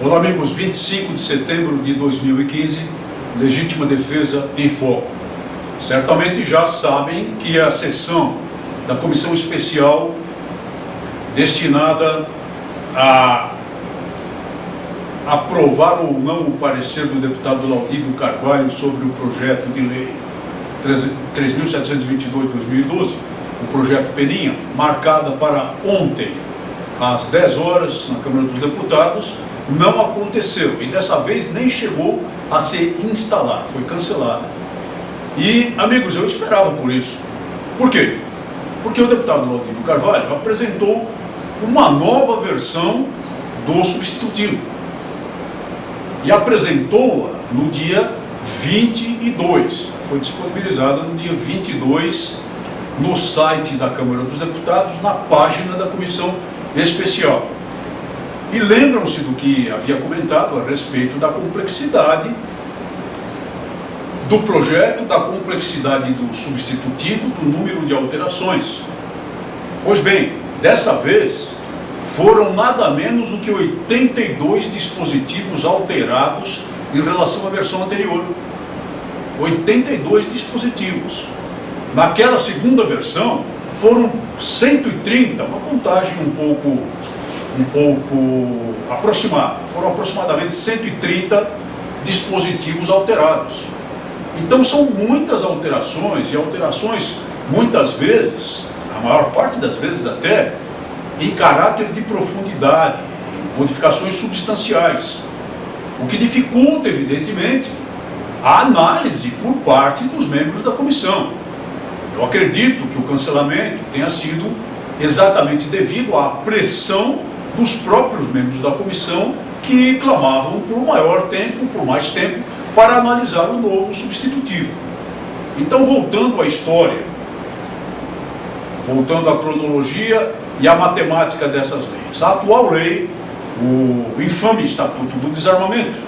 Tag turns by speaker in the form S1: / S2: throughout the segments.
S1: Olá amigos, 25 de setembro de 2015, legítima defesa em foco. Certamente já sabem que a sessão da comissão especial destinada a aprovar ou não o parecer do deputado Laudívio Carvalho sobre o projeto de lei 3.722/2012, o projeto Peninha, marcada para ontem, às 10 horas, na Câmara dos Deputados, não aconteceu. E dessa vez nem chegou a se instalar, foi cancelada. E, amigos, eu esperava por isso. Por quê? Porque o deputado Laudívio Carvalho apresentou uma nova versão do substitutivo. E apresentou-a no dia 22. Foi disponibilizada no dia 22 no site da Câmara dos Deputados, na página da Comissão Especial. E lembram-se do que havia comentado a respeito da complexidade do projeto, da complexidade do substitutivo, do número de alterações. Pois bem, dessa vez foram nada menos do que 82 dispositivos alterados em relação à versão anterior. 82 dispositivos. Naquela segunda versão foram 130, uma contagem um pouco aproximada. Foram aproximadamente 130 dispositivos alterados. Então são muitas alterações, e alterações muitas vezes, a maior parte das vezes até, em caráter de profundidade, modificações substanciais, o que dificulta, evidentemente, a análise por parte dos membros da comissão. Eu acredito que o cancelamento tenha sido exatamente devido à pressão dos próprios membros da comissão que clamavam por maior tempo, por mais tempo, para analisar o novo substitutivo. Então, voltando à história, voltando à cronologia e à matemática dessas leis. A atual lei, o infame Estatuto do Desarmamento,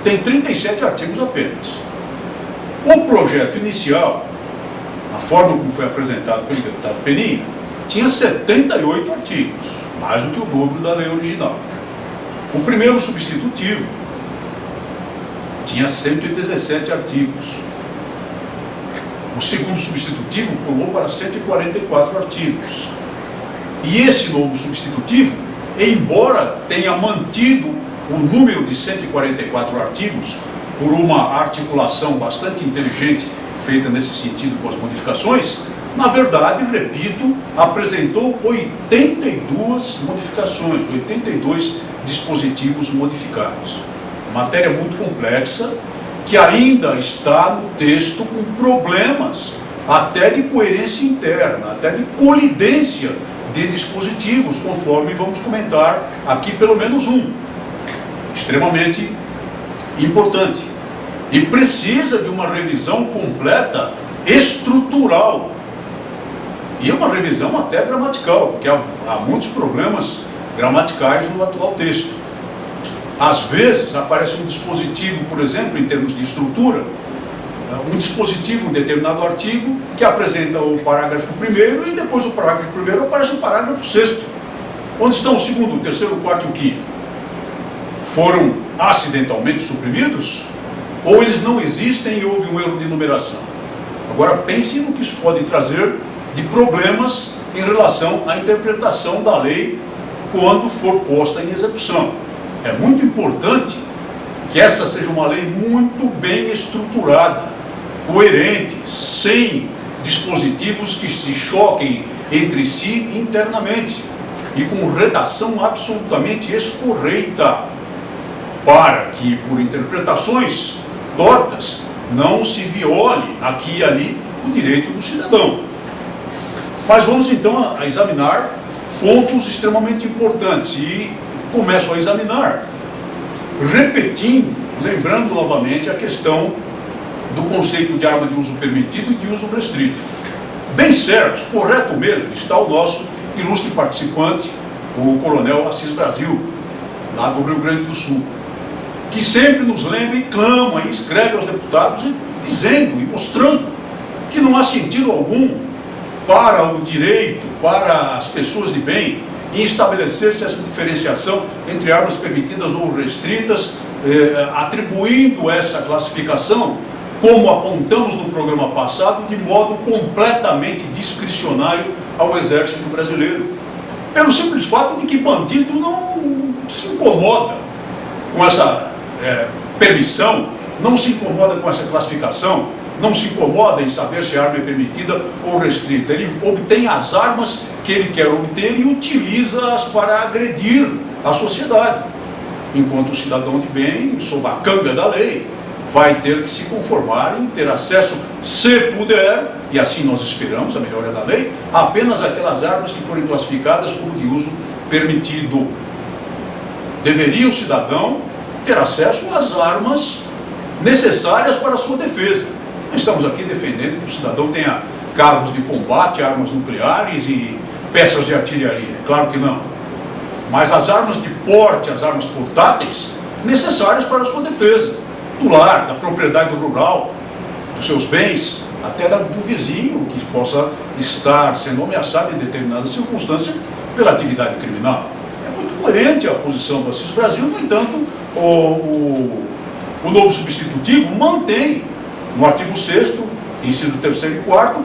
S1: tem 37 artigos apenas. O projeto inicial, a forma como foi apresentado pelo deputado Peninha, tinha 78 artigos, mais do que o dobro da lei original. O primeiro substitutivo tinha 117 artigos. O segundo substitutivo pulou para 144 artigos. E esse novo substitutivo, embora tenha mantido o número de 144 artigos, por uma articulação bastante inteligente feita nesse sentido com as modificações, na verdade, repito, apresentou 82 modificações, 82 dispositivos modificados. Matéria muito complexa, que ainda está no texto com problemas até de coerência interna, até de colidência de dispositivos, conforme vamos comentar aqui pelo menos um, extremamente importante. E precisa de uma revisão completa, estrutural. E é uma revisão até gramatical, porque há muitos problemas gramaticais no atual texto. Às vezes aparece um dispositivo, por exemplo, em termos de estrutura, um dispositivo em determinado artigo que apresenta o parágrafo 1º e depois do parágrafo 1º aparece o parágrafo 6º. Onde estão o 2º, o 3º, o 4º e o 5º? Foram acidentalmente suprimidos? Ou eles não existem e houve um erro de numeração? Agora pense no que isso pode trazer de problemas em relação à interpretação da lei quando for posta em execução. É muito importante que essa seja uma lei muito bem estruturada, coerente, sem dispositivos que se choquem entre si internamente e com redação absolutamente escorreita, para que, por interpretações tortas, não se viole aqui e ali o direito do cidadão. Mas vamos então a examinar pontos extremamente importantes e começo a examinar repetindo, lembrando novamente a questão do conceito de arma de uso permitido e de uso restrito. Bem certo, correto mesmo, está o nosso ilustre participante, o Coronel Assis Brasil, lá do Rio Grande do Sul, que sempre nos lembra e clama e escreve aos deputados dizendo e mostrando que não há sentido algum para o direito, para as pessoas de bem, em estabelecer-se essa diferenciação entre armas permitidas ou restritas, atribuindo essa classificação, como apontamos no programa passado, de modo completamente discricionário ao Exército Brasileiro. Pelo simples fato de que bandido não se incomoda com essa permissão, não se incomoda com essa classificação, não se incomoda em saber se a arma é permitida ou restrita. Ele obtém as armas que ele quer obter e utiliza-as para agredir a sociedade. Enquanto o cidadão de bem, sob a canga da lei, vai ter que se conformar em ter acesso, se puder, e assim nós esperamos a melhoria da lei, apenas aquelas armas que forem classificadas como de uso permitido. Deveria o cidadão ter acesso às armas necessárias para a sua defesa. Não estamos aqui defendendo que o cidadão tenha carros de combate, armas nucleares e peças de artilharia. Claro que não. Mas as armas de porte, as armas portáteis, necessárias para a sua defesa. Do lar, da propriedade rural, dos seus bens, até do vizinho que possa estar sendo ameaçado em determinada circunstância pela atividade criminal. É muito coerente a posição do Assis Brasil. No entanto, o novo substitutivo mantém no artigo 6º, inciso 3º e 4º,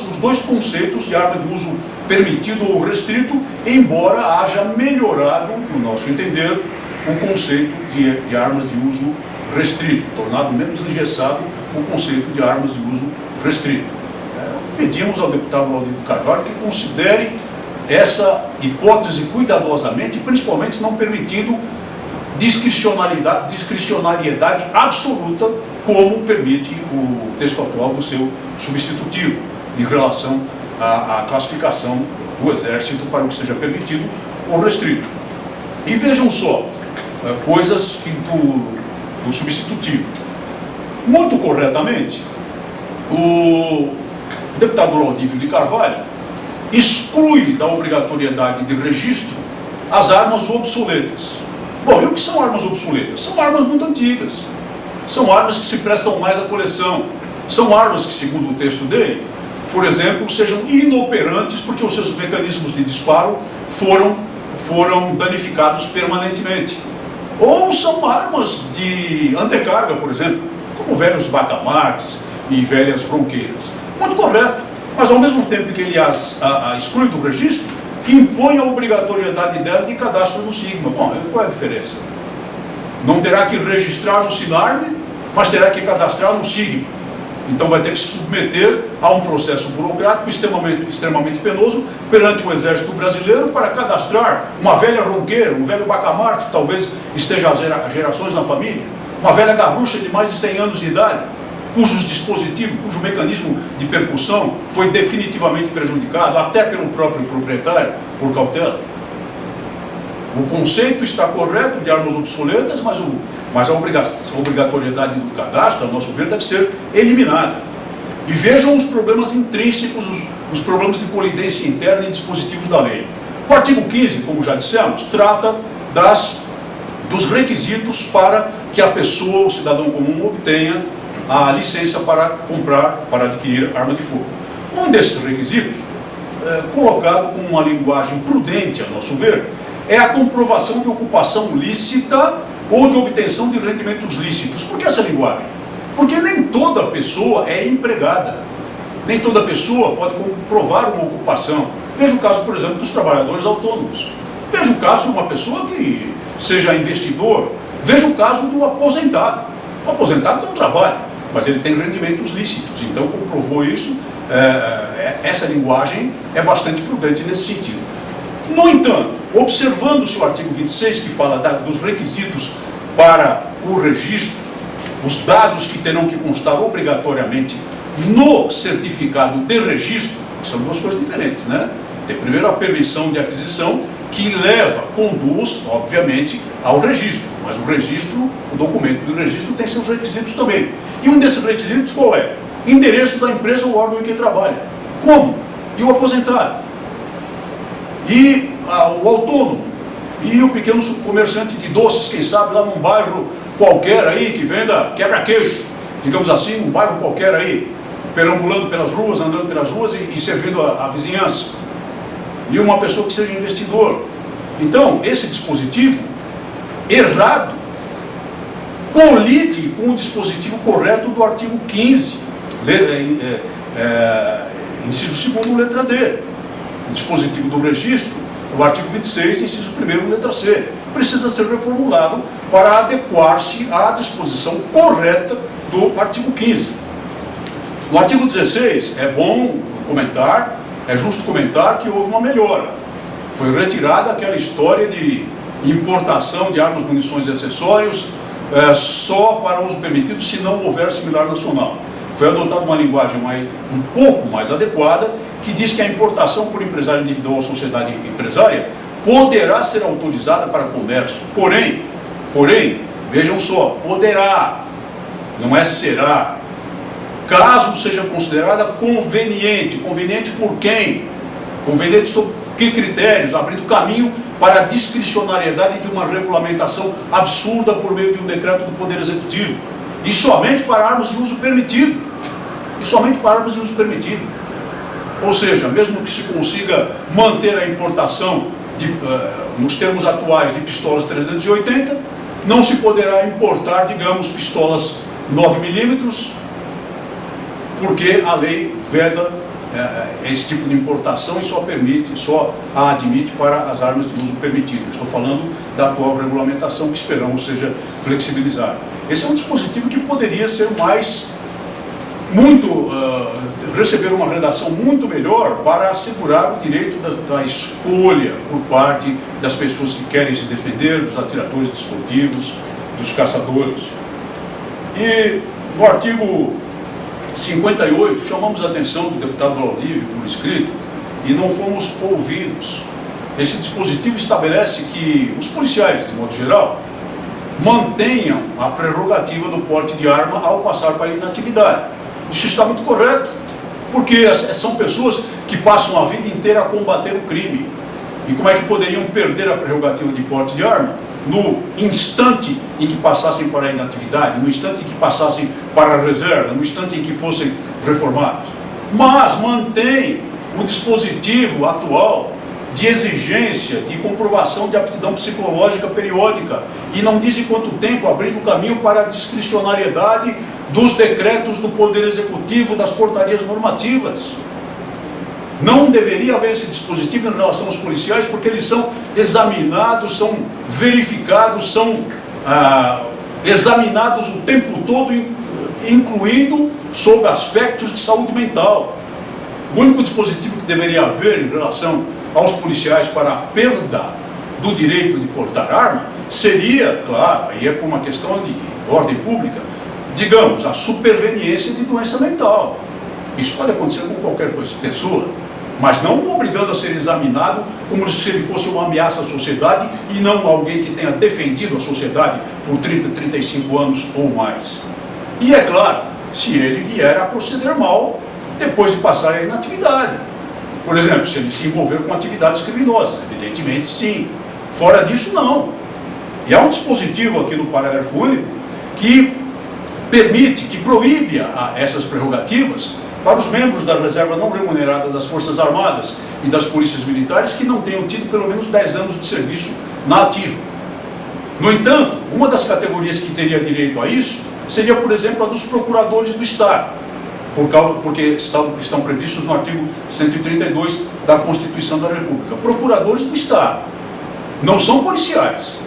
S1: os dois conceitos de arma de uso permitido ou restrito, embora haja melhorado, no nosso entender, o conceito de armas de uso restrito, tornado menos engessado o conceito de armas de uso restrito. Pedimos ao deputado Laurindo Carvalho que considere essa hipótese cuidadosamente, principalmente não permitindo discricionariedade absoluta, como permite o texto atual do seu substitutivo, em relação à classificação do Exército para o que seja permitido ou restrito. E vejam só, coisas do substitutivo. Muito corretamente, o deputado Laurindo de Carvalho exclui da obrigatoriedade de registro as armas obsoletas. Bom, e o que são armas obsoletas? São armas muito antigas. São armas que se prestam mais à coleção. São armas que, segundo o texto dele, por exemplo, sejam inoperantes porque os seus mecanismos de disparo foram danificados permanentemente. Ou são armas de antecarga, por exemplo, como velhos bacamartes e velhas bronqueiras. Muito correto, mas ao mesmo tempo que ele as exclui do registro, impõe a obrigatoriedade dela de cadastro no SIGMA. Bom, qual é a diferença? Não terá que registrar no SINARM, mas terá que cadastrar no SIGMA. Então vai ter que se submeter a um processo burocrático extremamente penoso perante o Exército Brasileiro para cadastrar uma velha ronqueira, um velho bacamarte que talvez esteja há gerações na família, uma velha garrucha de mais de 100 anos de idade, cujo mecanismo de percussão foi definitivamente prejudicado, até pelo próprio proprietário, por cautela. O conceito está correto de armas obsoletas, mas a obrigatoriedade do cadastro, a nosso ver, deve ser eliminada. E vejam os problemas intrínsecos, os problemas de colidência interna em dispositivos da lei. O artigo 15, como já dissemos, trata dos requisitos para que a pessoa, o cidadão comum, obtenha a licença para adquirir arma de fogo. Um desses requisitos, colocado com uma linguagem prudente, a nosso ver, é a comprovação de ocupação lícita ou de obtenção de rendimentos lícitos. Por que essa linguagem? Porque nem toda pessoa é empregada. Nem toda pessoa pode comprovar uma ocupação. Veja o caso, por exemplo, dos trabalhadores autônomos. Veja o caso de uma pessoa que seja investidor. Veja o caso do aposentado. O aposentado não trabalha, mas ele tem rendimentos lícitos. Então, comprovou isso. Essa linguagem é bastante prudente nesse sentido. No entanto, observando-se o artigo 26, que fala dos requisitos para o registro, os dados que terão que constar obrigatoriamente no certificado de registro, que são duas coisas diferentes, né? Tem primeiro a permissão de aquisição, que conduz, obviamente, ao registro. Mas o documento do registro tem seus requisitos também. E um desses requisitos qual é? Endereço da empresa ou órgão em que trabalha. Como? E o aposentado? E o autônomo? E o pequeno comerciante de doces, quem sabe, lá num bairro qualquer aí, que venda quebra-queixo, digamos assim, um bairro qualquer aí, perambulando pelas ruas, andando pelas ruas e servindo a vizinhança. e uma pessoa que seja investidor. Então, esse dispositivo errado colide com o dispositivo correto do artigo 15, inciso 2º, letra D. O dispositivo do registro, o artigo 26, inciso 1º, letra C. Precisa ser reformulado para adequar-se à disposição correta do artigo 15. No artigo 16, é bom comentar, é justo comentar que houve uma melhora. Foi retirada aquela história de importação de armas, munições e acessórios só para uso permitido se não houver similar nacional. Foi adotada uma linguagem um pouco mais adequada, que diz que a importação por empresário individual ou sociedade empresária poderá ser autorizada para comércio. Porém, vejam só, poderá, não é será, caso seja considerada conveniente. Conveniente por quem? Conveniente sob que critérios? Abrindo caminho para a discricionariedade de uma regulamentação absurda por meio de um decreto do Poder Executivo. E somente para armas de uso permitido. Ou seja, mesmo que se consiga manter a importação, nos termos atuais, de pistolas 380, não se poderá importar, digamos, pistolas 9mm, porque a lei veda esse tipo de importação e só a admite para as armas de uso permitido. Estou falando da atual regulamentação, que esperamos seja flexibilizada. Esse é um dispositivo que poderia ser receber uma redação muito melhor para assegurar o direito da escolha por parte das pessoas que querem se defender, dos atiradores desportivos, dos caçadores. E no artigo 58, chamamos a atenção do deputado Valdívia por escrito e não fomos ouvidos. Esse dispositivo estabelece que os policiais, de modo geral, mantenham a prerrogativa do porte de arma ao passar para a inatividade. Isso está muito correto, porque são pessoas que passam a vida inteira a combater o crime. E como é que poderiam perder a prerrogativa de porte de arma? No instante em que passassem para a inatividade, no instante em que passassem para a reserva, no instante em que fossem reformados. Mas mantém o dispositivo atual de exigência, de comprovação de aptidão psicológica periódica, e não diz em quanto tempo, abrindo o caminho para a discricionariedade dos decretos do Poder Executivo, das portarias normativas. Não deveria haver esse dispositivo em relação aos policiais, porque eles são examinados, são verificados, são examinados o tempo todo, incluindo sob aspectos de saúde mental. O único dispositivo que deveria haver em relação aos policiais para a perda do direito de portar arma seria, claro, aí é por uma questão de ordem pública, digamos, a superveniência de doença mental. Isso pode acontecer com qualquer pessoa, mas não obrigando a ser examinado como se ele fosse uma ameaça à sociedade e não alguém que tenha defendido a sociedade por 30, 35 anos ou mais. E é claro, se ele vier a proceder mal depois de passar a inatividade. Por exemplo, se ele se envolver com atividades criminosas, evidentemente sim. Fora disso, não. E há um dispositivo aqui no parágrafo único que permite, que proíbe essas prerrogativas para os membros da reserva não remunerada das Forças Armadas e das Polícias Militares que não tenham tido pelo menos 10 anos de serviço na ativa. No entanto, uma das categorias que teria direito a isso seria, por exemplo, a dos procuradores do Estado, porque estão previstos no artigo 132 da Constituição da República. Procuradores do Estado, não são policiais.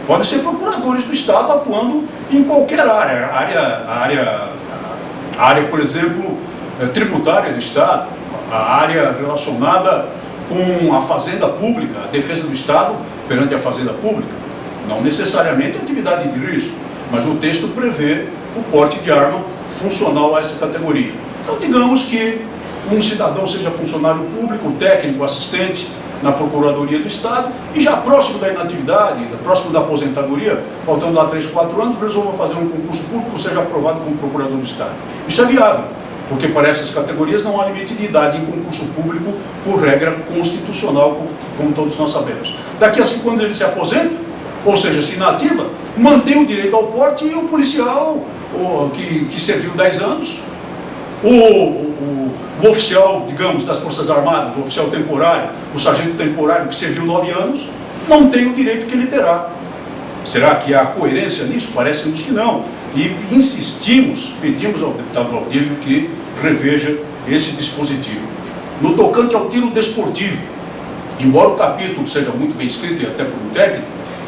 S1: Podem ser procuradores do Estado atuando em qualquer área, por exemplo, tributária do Estado, a área relacionada com a fazenda pública, a defesa do Estado perante a fazenda pública. Não necessariamente atividade de risco, mas o texto prevê o porte de arma funcional a essa categoria. Então, digamos que um cidadão seja funcionário público, técnico, assistente na Procuradoria do Estado, e já próximo da inatividade, próximo da aposentadoria, faltando lá 3, 4 anos, resolva fazer um concurso público, seja aprovado como procurador do Estado. Isso é viável, porque para essas categorias não há limite de idade em concurso público, por regra constitucional, como todos nós sabemos. Daqui a 5 anos ele se aposenta, ou seja, se inativa, mantém o direito ao porte, e o policial que serviu 10 anos, O oficial, digamos, das Forças Armadas, o oficial temporário, o sargento temporário que serviu 9 anos, não tem o direito que ele terá. Será que há coerência nisso? Parece-nos que não. E insistimos, pedimos ao deputado Valdívio que reveja esse dispositivo. No tocante ao tiro desportivo, embora o capítulo seja muito bem escrito e até por um técnico,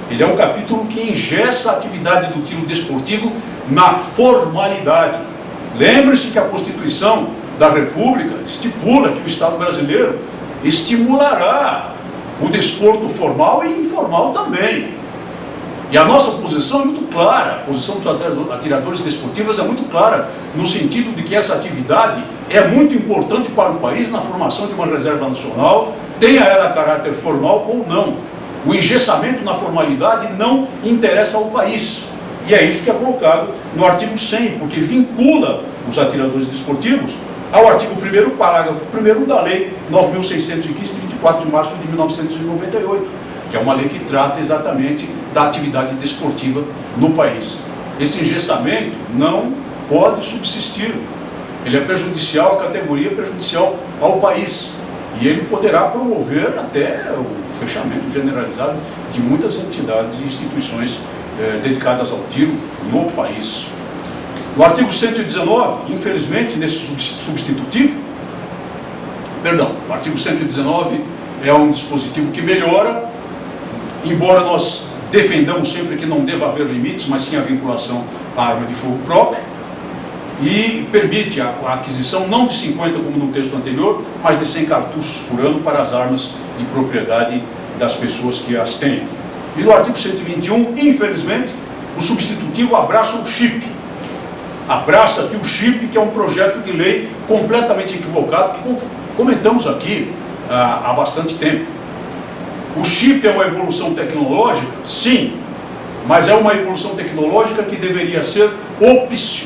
S1: ele é um capítulo que engessa a atividade do tiro desportivo na formalidade. Lembre-se que a Constituição da República estipula que o Estado brasileiro estimulará o desporto formal e informal também. E a nossa posição é muito clara, a posição dos atiradores desportivos é muito clara, no sentido de que essa atividade é muito importante para o país na formação de uma reserva nacional, tenha ela caráter formal ou não. O engessamento na formalidade não interessa ao país. E é isso que é colocado no artigo 100, porque vincula os atiradores desportivos ao artigo 1º, parágrafo 1º da Lei 9.615, de 24 de março de 1998, que é uma lei que trata exatamente da atividade desportiva no país. Esse engessamento não pode subsistir. Ele é prejudicial à categoria, prejudicial ao país. E ele poderá promover até o fechamento generalizado de muitas entidades e instituições dedicadas ao tiro no país. No artigo 119, infelizmente, nesse substitutivo, o artigo 119 é um dispositivo que melhora, embora nós defendamos sempre que não deva haver limites, mas sim a vinculação à arma de fogo própria, e permite a aquisição não de 50, como no texto anterior, mas de 100 cartuchos por ano para as armas de propriedade das pessoas que as têm. E no artigo 121, infelizmente, o substitutivo abraça o chip. Abraça aqui o chip, que é um projeto de lei completamente equivocado, que comentamos aqui há bastante tempo. O chip é uma evolução tecnológica? Sim, mas é uma evolução tecnológica que deveria ser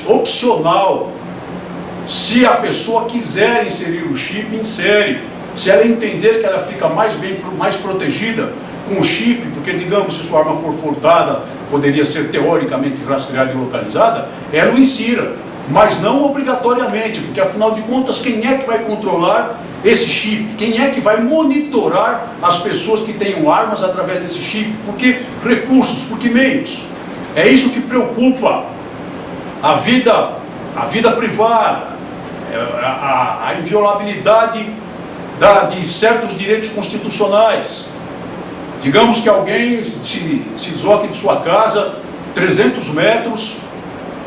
S1: opcional. Se a pessoa quiser inserir o chip, insere. Se ela entender que ela fica mais protegida com o chip, porque, digamos, se sua arma for furtada, poderia ser teoricamente rastreada e localizada, ela o insira, mas não obrigatoriamente, porque, afinal de contas, quem é que vai controlar esse chip? Quem é que vai monitorar as pessoas que tenham armas através desse chip? Por que recursos? Por que meios? É isso que preocupa a vida privada, a inviolabilidade de certos direitos constitucionais. Digamos que alguém se desloque de sua casa 300 metros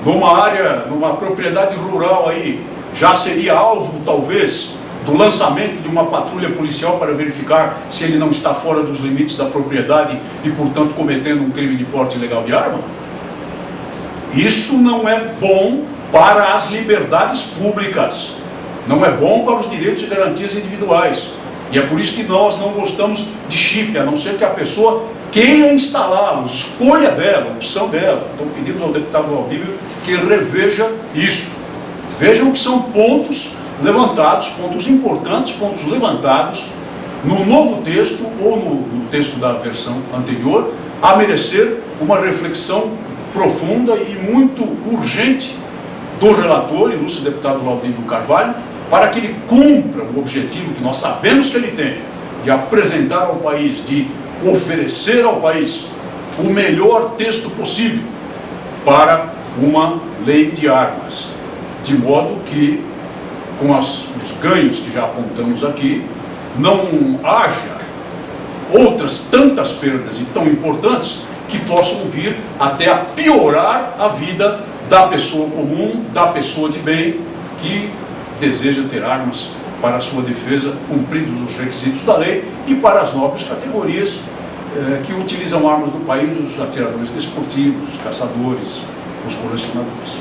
S1: numa propriedade rural aí, já seria alvo, talvez, do lançamento de uma patrulha policial para verificar se ele não está fora dos limites da propriedade e, portanto, cometendo um crime de porte ilegal de arma? Isso não é bom para as liberdades públicas, não é bom para os direitos e garantias individuais. E é por isso que nós não gostamos de chip, a não ser que a pessoa queira instalá-los, escolha dela, opção dela. Então pedimos ao deputado Valdívio que reveja isso. Vejam que são pontos levantados, pontos importantes, pontos levantados no novo texto ou no texto da versão anterior, a merecer uma reflexão profunda e muito urgente do relator, ilustre deputado Valdívio Carvalho, para que ele cumpra o objetivo que nós sabemos que ele tem, de apresentar ao país, de oferecer ao país o melhor texto possível para uma lei de armas, de modo que, com os ganhos que já apontamos aqui, não haja outras tantas perdas e tão importantes que possam vir até a piorar a vida da pessoa comum, da pessoa de bem, que deseja ter armas para a sua defesa, cumpridos os requisitos da lei, e para as nobres categorias que utilizam armas do país, os atiradores desportivos, os caçadores, os colecionadores.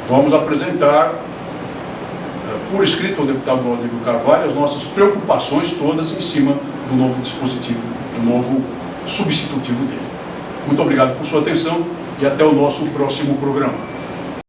S1: Vamos apresentar por escrito ao deputado Valdívio Carvalho as nossas preocupações todas em cima do novo dispositivo, do novo substitutivo dele. Muito obrigado por sua atenção e até o nosso próximo programa.